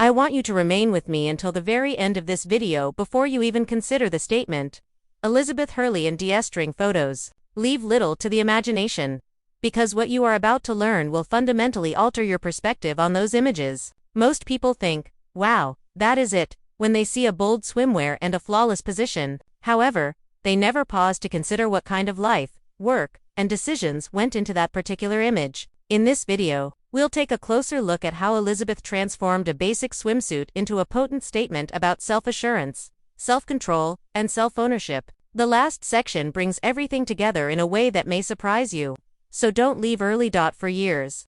I want you to remain with me until the very end of this video before you even consider the statement. Elizabeth Hurley and G-Strlng photos. Leave little to the imagination. Because what you are about to learn will fundamentally alter your perspective on those images. Most people think, wow, that is it, when they see a bold swimwear and a flawless position. However, they never pause to consider what kind of life, work, and decisions went into that particular image. In this video, we'll take a closer look at how Elizabeth transformed a basic swimsuit into a potent statement about self-assurance, self-control, and self-ownership. The last section brings everything together in a way that may surprise you. So don't leave early. For years,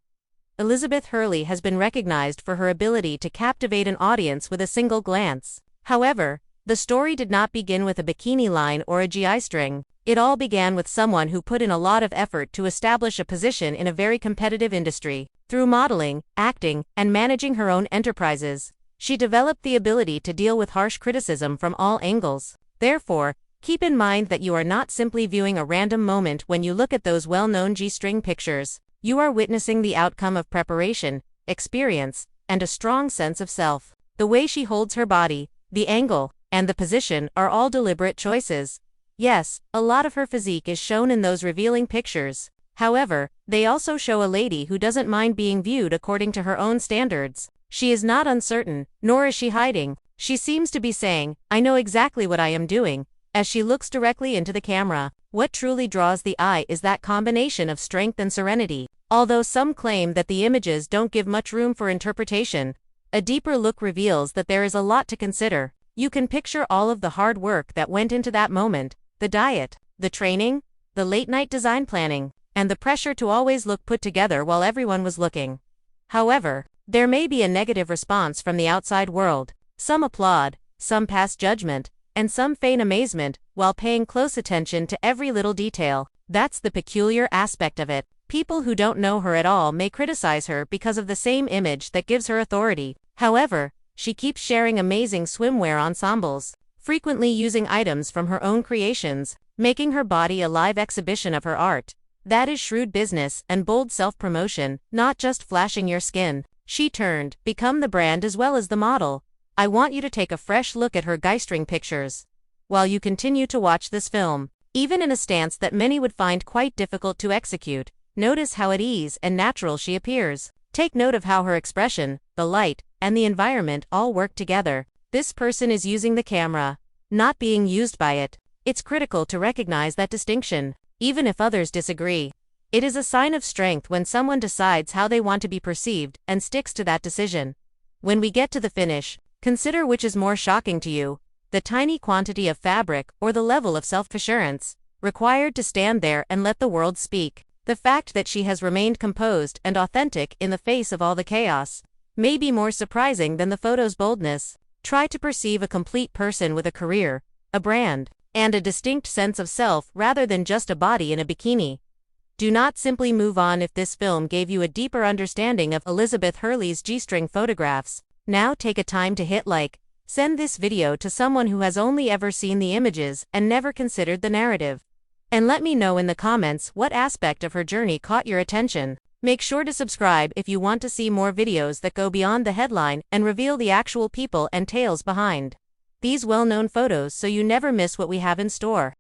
Elizabeth Hurley has been recognized for her ability to captivate an audience with a single glance. However, the story did not begin with a bikini line or a G-Strlng. It all began with someone who put in a lot of effort to establish a position in a very competitive industry. Through modeling, acting, and managing her own enterprises, she developed the ability to deal with harsh criticism from all angles. Therefore, keep in mind that you are not simply viewing a random moment when you look at those well-known G-Strlng pictures. You are witnessing the outcome of preparation, experience, and a strong sense of self. The way she holds her body, the angle, and the position are all deliberate choices. Yes, a lot of her physique is shown in those revealing pictures. However, they also show a lady who doesn't mind being viewed according to her own standards. She is not uncertain, nor is she hiding. She seems to be saying, I know exactly what I am doing, as she looks directly into the camera. What truly draws the eye is that combination of strength and serenity. Although some claim that the images don't give much room for interpretation, a deeper look reveals that there is a lot to consider. You can picture all of the hard work that went into that moment, the diet, the training, the late-night design planning, and the pressure to always look put together while everyone was looking. However, there may be a negative response from the outside world. Some applaud, some pass judgment, and some feign amazement while paying close attention to every little detail. That's the peculiar aspect of it. People who don't know her at all may criticize her because of the same image that gives her authority. However, she keeps sharing amazing swimwear ensembles, frequently using items from her own creations, making her body a live exhibition of her art. That is shrewd business and bold self-promotion, not just flashing your skin. She turned, become the brand as well as the model. I want you to take a fresh look at her G-Strlng pictures while you continue to watch this film. Even in a stance that many would find quite difficult to execute, notice how at ease and natural she appears. Take note of how her expression, the light, and the environment all work together. This person is using the camera, not being used by it. It's critical to recognize that distinction, even if others disagree. It is a sign of strength when someone decides how they want to be perceived and sticks to that decision. When we get to the finish, consider which is more shocking to you, the tiny quantity of fabric or the level of self-assurance required to stand there and let the world speak. The fact that she has remained composed and authentic in the face of all the chaos may be more surprising than the photo's boldness. Try to perceive a complete person with a career, a brand, and a distinct sense of self rather than just a body in a bikini. Do not simply move on if this film gave you a deeper understanding of Elizabeth Hurley's G-Strlng photographs. Now take a time to hit like. Send this video to someone who has only ever seen the images and never considered the narrative. And let me know in the comments what aspect of her journey caught your attention. Make sure to subscribe if you want to see more videos that go beyond the headline and reveal the actual people and tales behind these well-known photos so you never miss what we have in store.